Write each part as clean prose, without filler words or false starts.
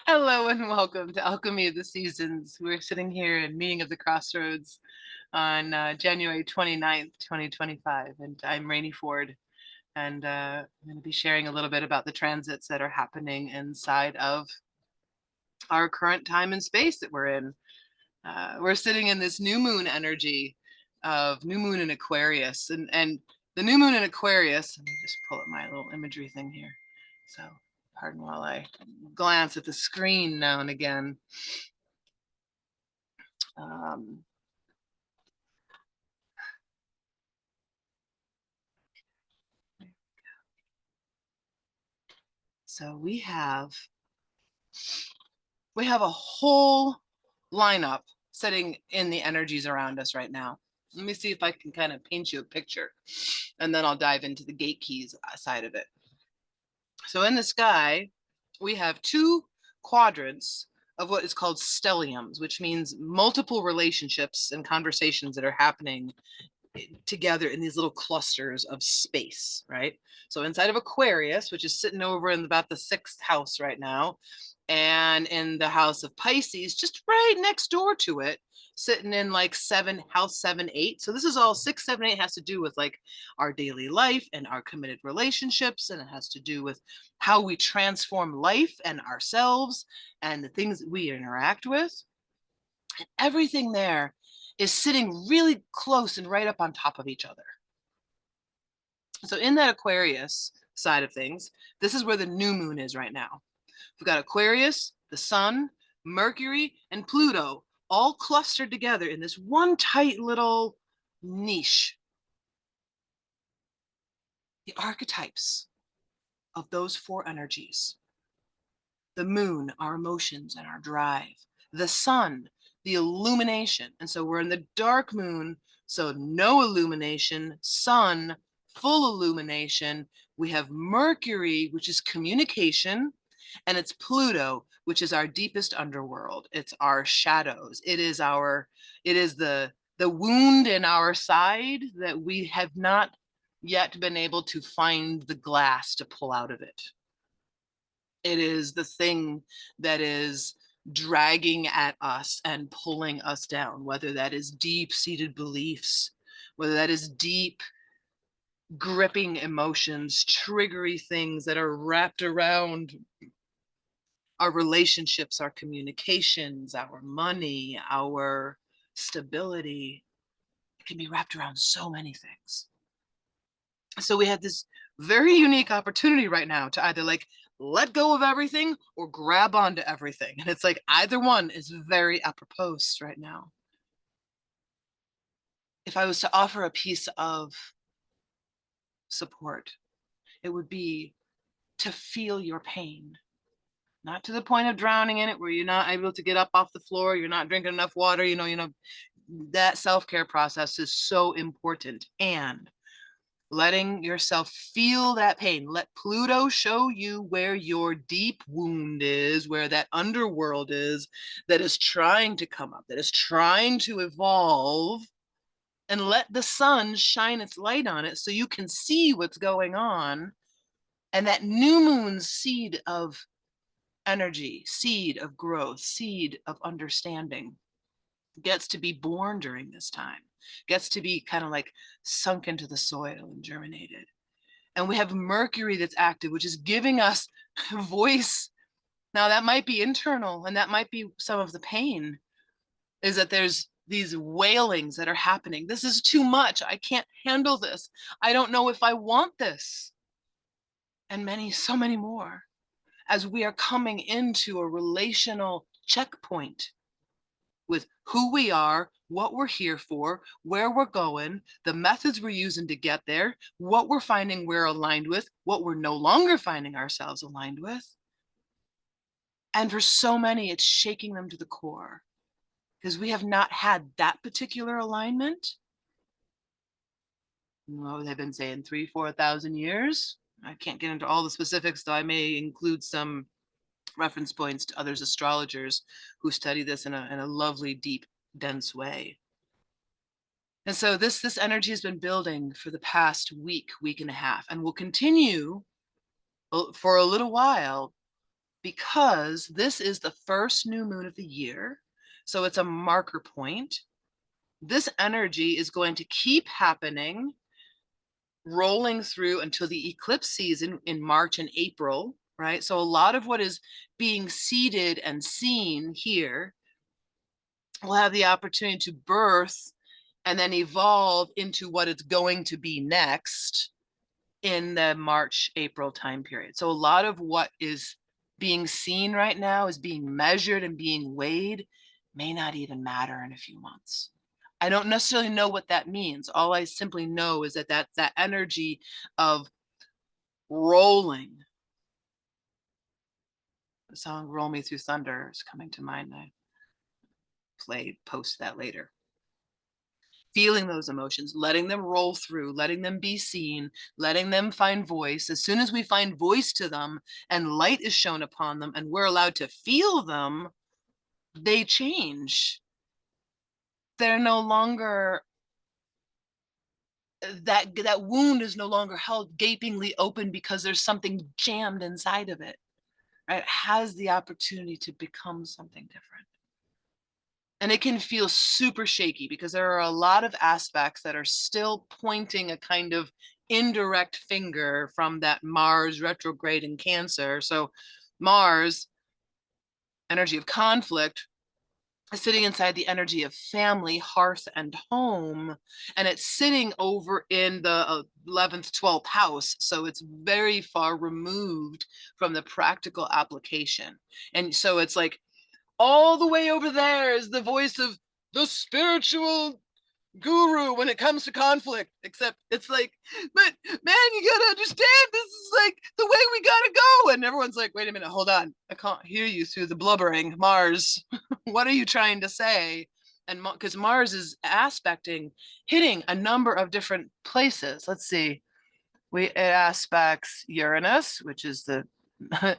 Hello and welcome to Alchemy of the Seasons. We're sitting here in Meeting of the Crossroads on January 29th, 2025, and I'm Rainey Ford, and I'm going to be sharing a little bit about the transits that are happening inside of our current time and space that we're in. We're sitting in this new moon energy of new moon in Aquarius, and the new moon in Aquarius. Let me just pull up my little imagery thing here. So, pardon while I glance at the screen now and again. Um, so we have a whole lineup sitting in the energies around us right now. Let me see if I can kind of paint you a picture, and then I'll dive into the GateKeys side of it. So in the sky, we have two quadrants of what is called stelliums, which means multiple relationships and conversations that are happening together in these little clusters of space, right? So inside of Aquarius, which is sitting over in about the sixth house right now, and in the house of Pisces, just right next door to it, sitting in like house 7, 8. So this is all 6, 7, 8 has to do with like our daily life and our committed relationships, and it has to do with how we transform life and ourselves and the things that we interact with. And everything there is sitting really close and right up on top of each other. So in that Aquarius side of things, this is where the new moon is right now. We've got Aquarius, the sun, Mercury, and Pluto all clustered together in this one tight little niche. The archetypes of those four energies: the moon, our emotions and our drive; the sun, the illumination. And so we're in the dark moon, so no illumination; sun, full illumination. We have Mercury, which is communication, and it's Pluto, which is our deepest underworld. It's our shadows. It is the wound in our side that we have not yet been able to find the glass to pull out of it. It is the thing that is dragging at us and pulling us down, whether that is deep seated beliefs, whether that is deep gripping emotions, triggery things that are wrapped around our relationships, our communications, our money, our stability. It can be wrapped around so many things. So we have this very unique opportunity right now to either like let go of everything or grab onto everything. And it's like either one is very apropos right now. If I was to offer a piece of support, it would be to feel your pain, not to the point of drowning in it where you're not able to get up off the floor, you're not drinking enough water, that self-care process is so important. And letting yourself feel that pain. Let Pluto show you where your deep wound is, where that underworld is that is trying to come up, that is trying to evolve, and let the sun shine its light on it so you can see what's going on. And that new moon seed of energy, seed of growth, seed of understanding gets to be born during this time, gets to be kind of like sunk into the soil and germinated. And we have Mercury that's active, which is giving us voice. Now, that might be internal, and that might be some of the pain, is that there's these wailings that are happening. This is too much. I can't handle this. I don't know if I want this. And so many more, as we are coming into a relational checkpoint with who we are, what we're here for, where we're going, the methods we're using to get there, what we're finding we're aligned with, what we're no longer finding ourselves aligned with. And for so many, it's shaking them to the core because we have not had that particular alignment. Well, they've been saying 3,000, 4,000 years. I can't get into all the specifics, though I may include some reference points to others astrologers who study this in a lovely, deep, dense way. And so this energy has been building for the past week and a half, and will continue for a little while, because this is the first new moon of the year. So it's a marker point. This energy is going to keep happening, rolling through until the eclipse season in March and April, right? So a lot of what is being seeded and seen here will have the opportunity to birth and then evolve into what it's going to be next in the March, April time period. So a lot of what is being seen right now is being measured and being weighed may not even matter in a few months. I don't necessarily know what that means. All I simply know is that that's that energy of rolling. The song Roll Me Through Thunder is coming to mind. I post that later. Feeling those emotions, letting them roll through, letting them be seen, letting them find voice. As soon as we find voice to them and light is shown upon them and we're allowed to feel them, they change. They're no longer, that wound is no longer held gapingly open because there's something jammed inside of it. Right? It has the opportunity to become something different. And it can feel super shaky because there are a lot of aspects that are still pointing a kind of indirect finger from that Mars retrograde in Cancer. So Mars, energy of conflict, is sitting inside the energy of family, hearth, and home. And it's sitting over in the 11th, 12th house. So it's very far removed from the practical application. And so it's like, all the way over there is the voice of the spiritual guru when it comes to conflict, except it's like, but man, you gotta understand, this is like the way we gotta go. And everyone's like, wait a minute, hold on, I can't hear you through the blubbering. Mars, what are you trying to say? And because Mars is aspecting, hitting a number of different places. Let's see, it aspects Uranus, which is the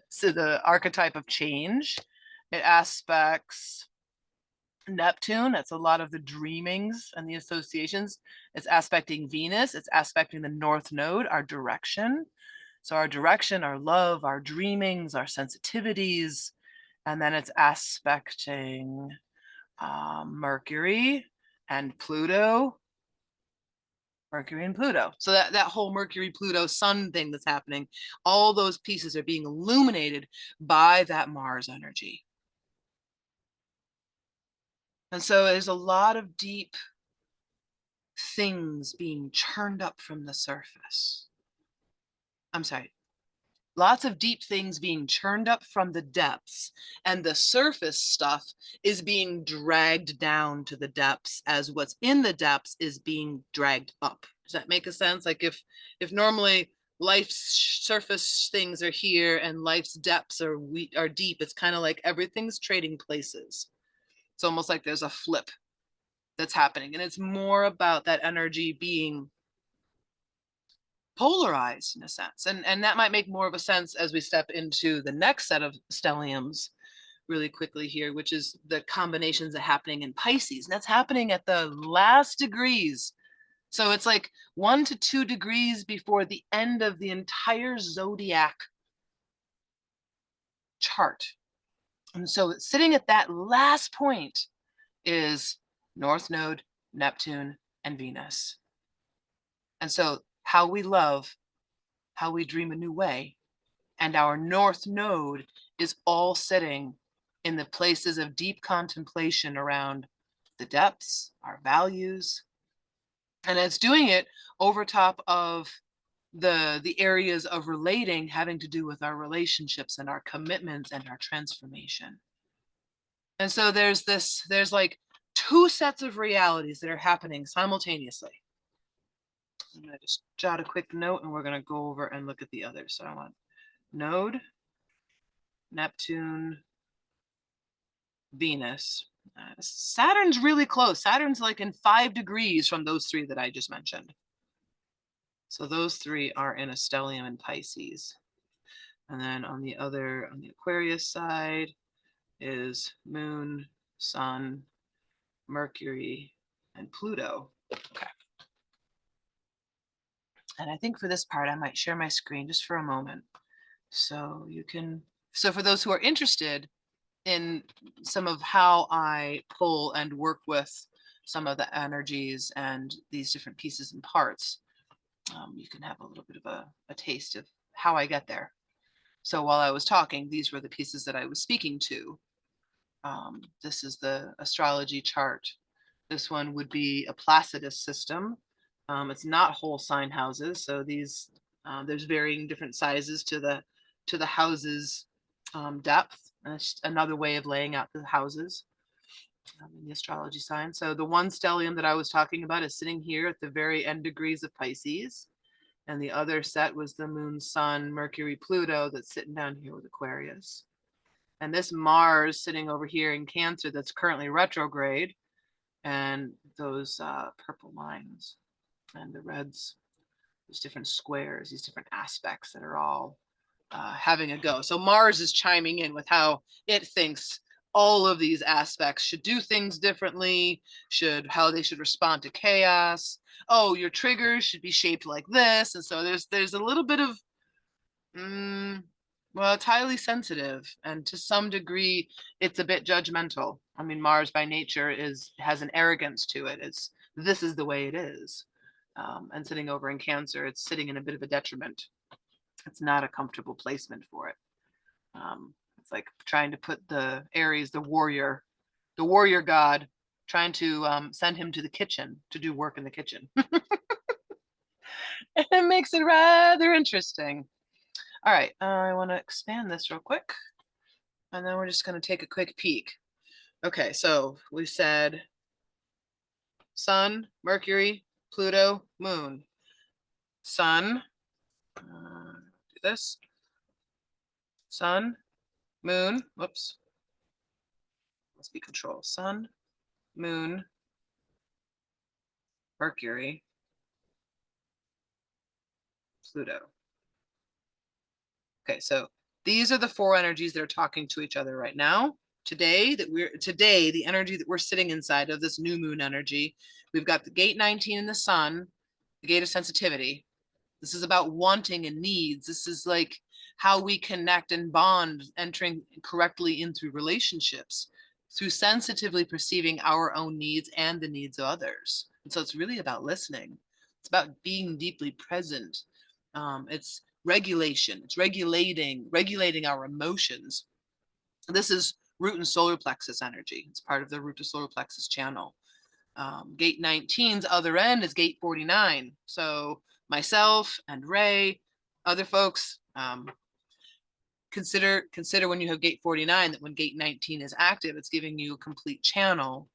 so the archetype of change. It aspects Neptune, that's a lot of the dreamings and the associations. It's aspecting Venus, it's aspecting the North Node, our direction. So our direction, our love, our dreamings, our sensitivities, and then it's aspecting Mercury and Pluto. Mercury and Pluto. So that whole Mercury, Pluto, Sun thing that's happening, all those pieces are being illuminated by that Mars energy. And so there's a lot of deep things being churned up from the surface. I'm sorry, lots of deep things being churned up from the depths, and the surface stuff is being dragged down to the depths as what's in the depths is being dragged up. Does that make a sense? Like if normally life's surface things are here and life's depths are deep, it's kind of like everything's trading places. It's almost like there's a flip that's happening, and it's more about that energy being polarized in a sense. And that might make more of a sense as we step into the next set of stelliums really quickly here, which is the combinations that are happening in Pisces. And that's happening at the last degrees. So it's like 1 to 2 degrees before the end of the entire zodiac chart. And so sitting at that last point is North Node, Neptune, and Venus. And so how we love, how we dream a new way, and our North Node is all sitting in the places of deep contemplation around the depths, our values, and it's doing it over top of the areas of relating having to do with our relationships and our commitments and our transformation. And so there's like 2 sets of realities that are happening simultaneously. I'm going to just jot a quick note and we're going to go over and look at the others. So I want Node, Neptune, Venus. Saturn's really close. Saturn's like in 5 degrees from those 3 that I just mentioned. So those 3 are in a stellium in Pisces. And then on the Aquarius side is Moon, Sun, Mercury, and Pluto. Okay. And I think for this part, I might share my screen just for a moment. So you can, so for those who are interested in some of how I pull and work with some of the energies and these different pieces and parts, you can have a little bit of a taste of how I get there. So while I was talking, these were the pieces that I was speaking to. This is the astrology chart. This one would be a Placidus system. It's not whole sign houses, so these there's varying different sizes to the houses depth. And it's another way of laying out the houses in the astrology sign. So the one stellium that I was talking about is sitting here at the very end degrees of Pisces, and the other set was the Moon, Sun, Mercury, Pluto that's sitting down here with Aquarius. And this Mars sitting over here in Cancer that's currently retrograde, and those purple lines and the reds, these different squares, these different aspects that are all having a go. So Mars is chiming in with how it thinks all of these aspects should do things differently, how they should respond to chaos. Oh, your triggers should be shaped like this. And so there's a little bit of well, it's highly sensitive, and to some degree, it's a bit judgmental. I mean, Mars by nature has an arrogance to it. This is the way it is. And sitting over in Cancer, it's sitting in a bit of a detriment. It's not a comfortable placement for it. It's like trying to put the Aries, the warrior god, trying to send him to the kitchen to do work in the kitchen. It makes it rather interesting. All right, I want to expand this real quick, and then we're just going to take a quick peek. Okay, so we said Sun, Mercury, Pluto, Moon. Sun, do this. Sun, Moon, whoops. Must be Control. Sun, Moon, Mercury, Pluto. Okay, so these are the four energies that are talking to each other right now. Today, the energy that we're sitting inside of, this new moon energy, we've got the gate 19 in the Sun, the gate of sensitivity. This is about wanting and needs. This is like how we connect and bond, entering correctly in through relationships, through sensitively perceiving our own needs and the needs of others. And so it's really about listening. It's about being deeply present. It's regulation. It's regulating our emotions. This is root and solar plexus energy. It's part of the root to solar plexus channel. Gate 19's other end is gate 49. So myself and Ray, other folks, consider when you have gate 49 that when gate 19 is active, it's giving you a complete channel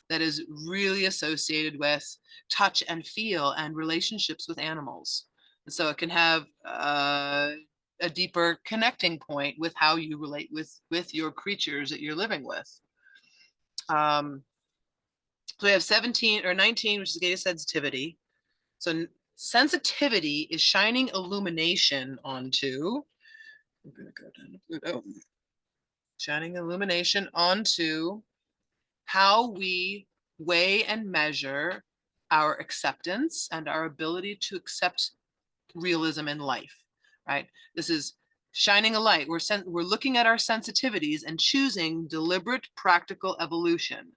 that is really associated with touch and feel and relationships with animals. And so it can have a deeper connecting point with how you relate with your creatures that you're living with. So we have 17 or 19, which is the gate of sensitivity. So sensitivity is shining illumination onto, we're going to go down to Pluto, shining illumination onto how we weigh and measure our acceptance and our ability to accept realism in life, right? This is shining a light. We're looking at our sensitivities and choosing deliberate practical evolution.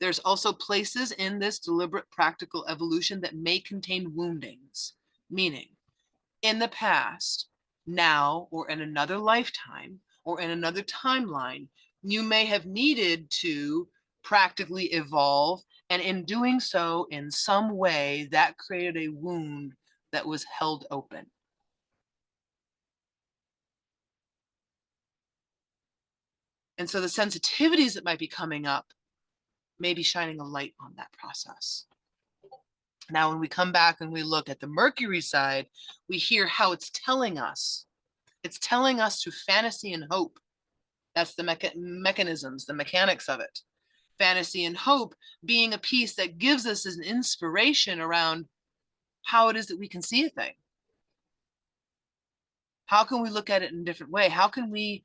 There's also places in this deliberate practical evolution that may contain woundings, meaning in the past, now, or in another lifetime, or in another timeline, you may have needed to practically evolve, and in doing so, in some way, that created a wound that was held open. And so the sensitivities that might be coming up may be shining a light on that process. Now, when we come back and we look at the Mercury side, we hear how it's telling us. It's telling us through fantasy and hope. That's the mechanisms, the mechanics of it. Fantasy and hope being a piece that gives us an inspiration around how it is that we can see a thing. How can we look at it in a different way? How can we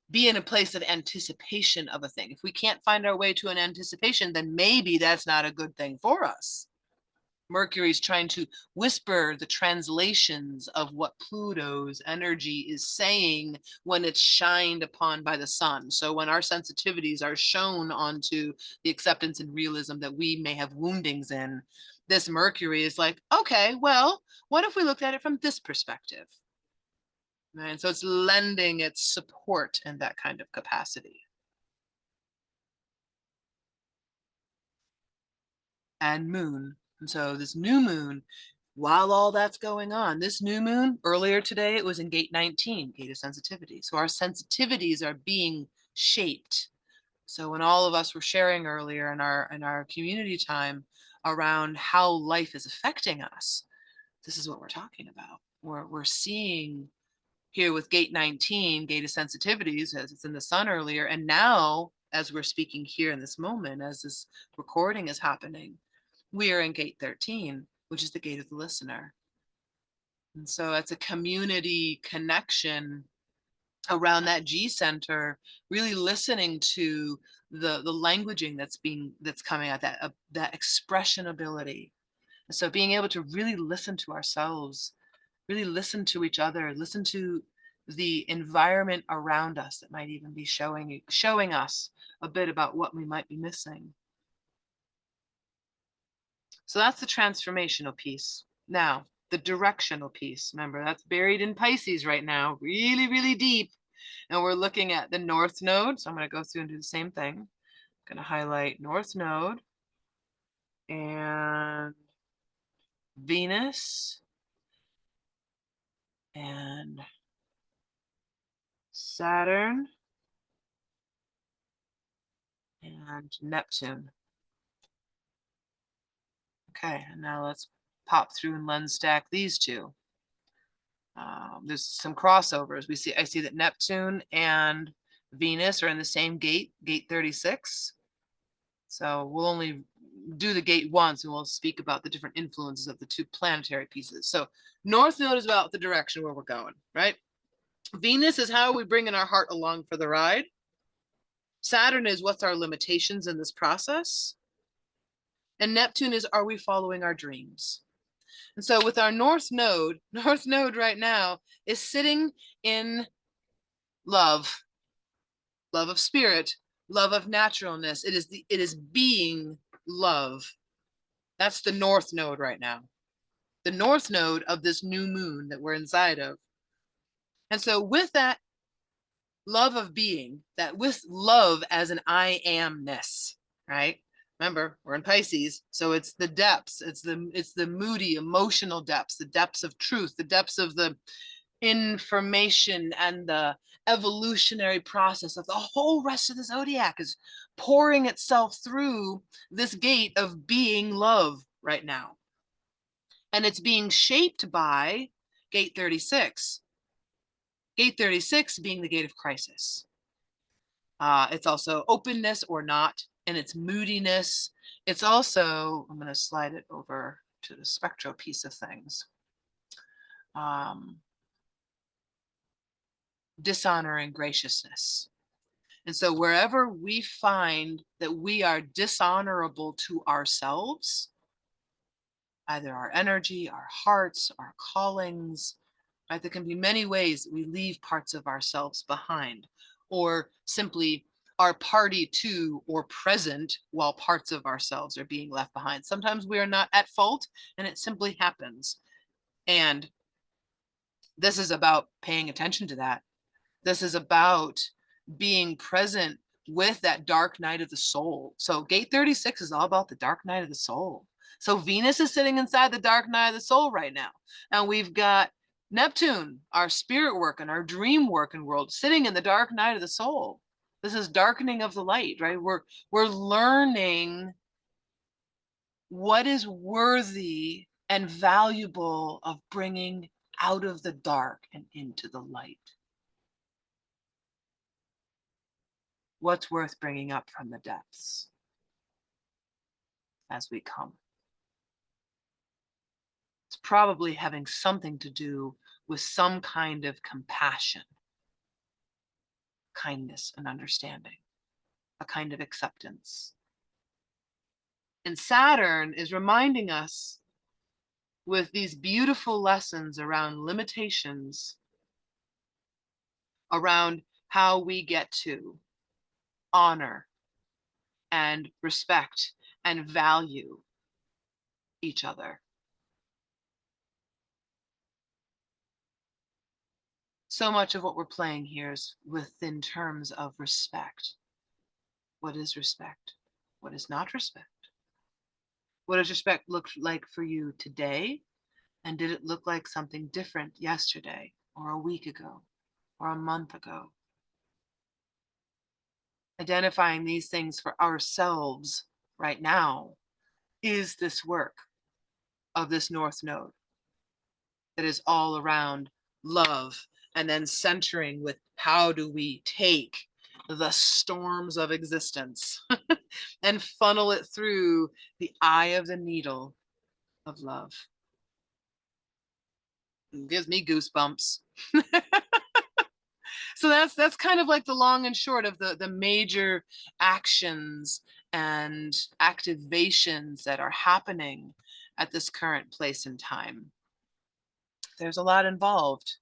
be in a place of anticipation of a thing? If we can't find our way to an anticipation, then maybe that's not a good thing for us. Mercury's trying to whisper the translations of what Pluto's energy is saying when it's shined upon by the sun. So when our sensitivities are shown onto the acceptance and realism that we may have woundings in, this Mercury is like, okay, well, what if we looked at it from this perspective? Right? And so it's lending its support in that kind of capacity. And moon. And so this new moon, while all that's going on, this new moon earlier today, it was in gate 19, gate of sensitivity. So our sensitivities are being shaped. So when all of us were sharing earlier in our community time around how life is affecting us, this is what we're talking about. We're seeing here with gate 19, gate of sensitivities, as it's in the sun earlier, and now as we're speaking here in this moment, as this recording is happening, we are in gate 13, which is the gate of the listener. And so it's a community connection around that G center, really listening to the languaging that's coming out, that expression ability. And so being able to really listen to ourselves, really listen to each other, listen to the environment around us that might even be showing us a bit about what we might be missing. So that's the transformational piece. Now, the directional piece, remember, that's buried in Pisces right now, really, really deep. And we're looking at the North Node. So I'm going to go through and do the same thing. I'm going to highlight North Node and Venus and Saturn and Neptune. Okay, and now let's pop through and lens stack these two. There's some crossovers. I see that Neptune and Venus are in the same gate, gate 36. So we'll only do the gate once and we'll speak about the different influences of the two planetary pieces. So North Node is about the direction where we're going, right? Venus is how we bring in our heart along for the ride. Saturn is what's our limitations in this process. And Neptune is, are we following our dreams? And so with our North Node right now is sitting in love, love of spirit, love of naturalness. It is being love. That's the North Node right now. The North Node of this new moon that we're inside of. And so with that love of being, that with love as an I amness, right? Remember, we're in Pisces, so it's the depths, it's the moody emotional depths, the depths of truth, the depths of the information and the evolutionary process of the whole rest of the zodiac is pouring itself through this gate of being love right now. And it's being shaped by gate 36. Gate 36 being the gate of crisis. It's also openness or not, and it's moodiness. It's also, I'm going to slide it over to the spectral piece of things. Dishonor and graciousness. And so wherever we find that we are dishonorable to ourselves, either our energy, our hearts, our callings, right? There can be many ways that we leave parts of ourselves behind, or simply are party to or present while parts of ourselves are being left behind. Sometimes we are not at fault and it simply happens. And this is about paying attention to that. This is about being present with that dark night of the soul. So gate 36 is all about the dark night of the soul. So Venus is sitting inside the dark night of the soul right now. And we've got Neptune, our spirit work and our dream work and world, sitting in the dark night of the soul. This is darkening of the light, right? We're learning what is worthy and valuable of bringing out of the dark and into the light. What's worth bringing up from the depths as we come. It's probably having something to do with some kind of compassion, kindness, and understanding, a kind of acceptance. And Saturn is reminding us with these beautiful lessons around limitations, around how we get to honor and respect and value each other. So much of what we're playing here is within terms of respect. What is respect? What is not respect? What does respect look like for you today? And did it look like something different yesterday or a week ago or a month ago? Identifying these things for ourselves right now is this work of this North Node that is all around love, and then centering with how do we take the storms of existence and funnel it through the eye of the needle of love. It gives me goosebumps. So that's kind of like the long and short of the major actions and activations that are happening at this current place and time. There's a lot involved.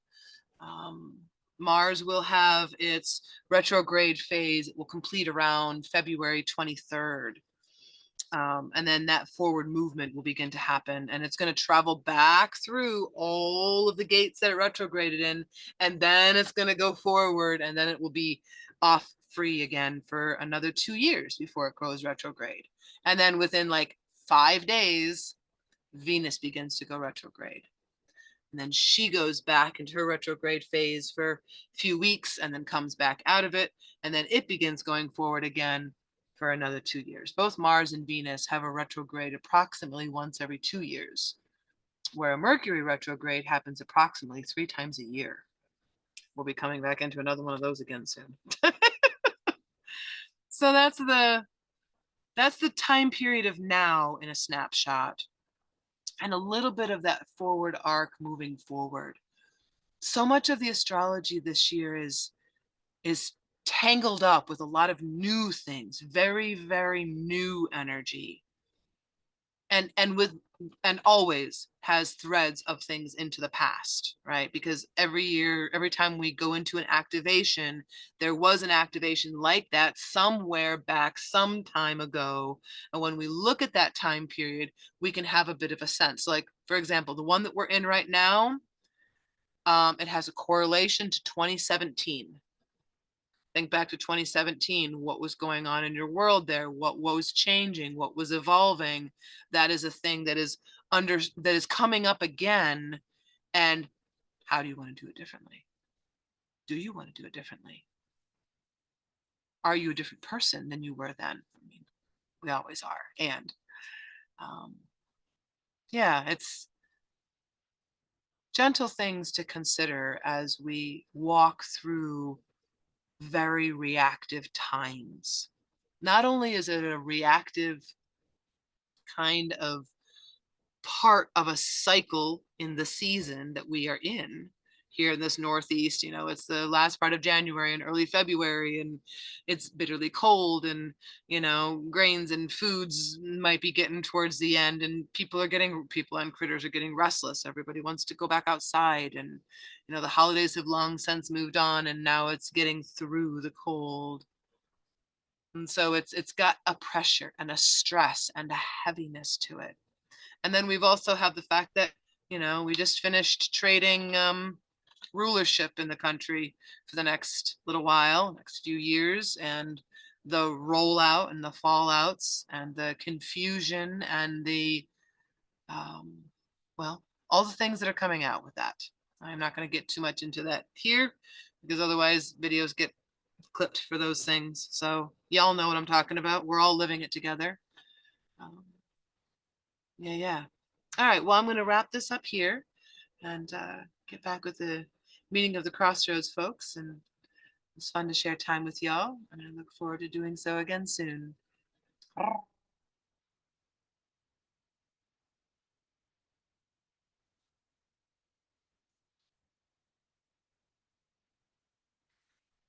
Um, Mars will have its retrograde phase. It will complete around February 23rd. And then that forward movement will begin to happen, and it's going to travel back through all of the gates that it retrograded in, and then it's going to go forward, and then it will be off free again for another 2 years before it goes retrograde. And then within like 5 days, Venus begins to go retrograde. And then she goes back into her retrograde phase for a few weeks and then comes back out of it. And then it begins going forward again for another 2 years. Both Mars and Venus have a retrograde approximately once every 2 years, where a Mercury retrograde happens approximately 3 times a year. We'll be coming back into another one of those again soon. So that's the time period of now in a snapshot, and a little bit of that forward arc moving forward. So much of the astrology this year is tangled up with a lot of new things, very, very new energy. And always has threads of things into the past, right? Because every year, every time we go into an activation, there was an activation like that somewhere back some time ago. And when we look at that time period, we can have a bit of a sense. Like, for example, the one that we're in right now, it has a correlation to 2017. Think back to 2017, what was going on in your world there, what was changing, what was evolving. That is a thing that is coming up again. And how do you want to do it differently? Do you want to do it differently? Are you a different person than you were then? I mean, we always are. And yeah, it's gentle things to consider as we walk through very reactive times. Not only is it a reactive kind of part of a cycle in the season that we are in here in this Northeast, it's the last part of January and early February, and it's bitterly cold, and grains and foods might be getting towards the end, and people and critters are getting restless. Everybody wants to go back outside, and the holidays have long since moved on, and now it's getting through the cold. And so it's got a pressure and a stress and a heaviness to it. And then we've also have the fact that, we just finished trading rulership in the country for the next little while, next few years, and the rollout and the fallouts and the confusion and the, all the things that are coming out with that. I'm not going to get too much into that here, because otherwise videos get clipped for those things. So y'all know what I'm talking about. We're all living it together. Yeah. All right. Well, I'm going to wrap this up here and get back with the meeting of the Crossroads folks. And it's fun to share time with y'all. And I look forward to doing so again soon.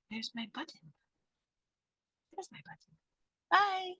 There's my button. There's my button. Bye.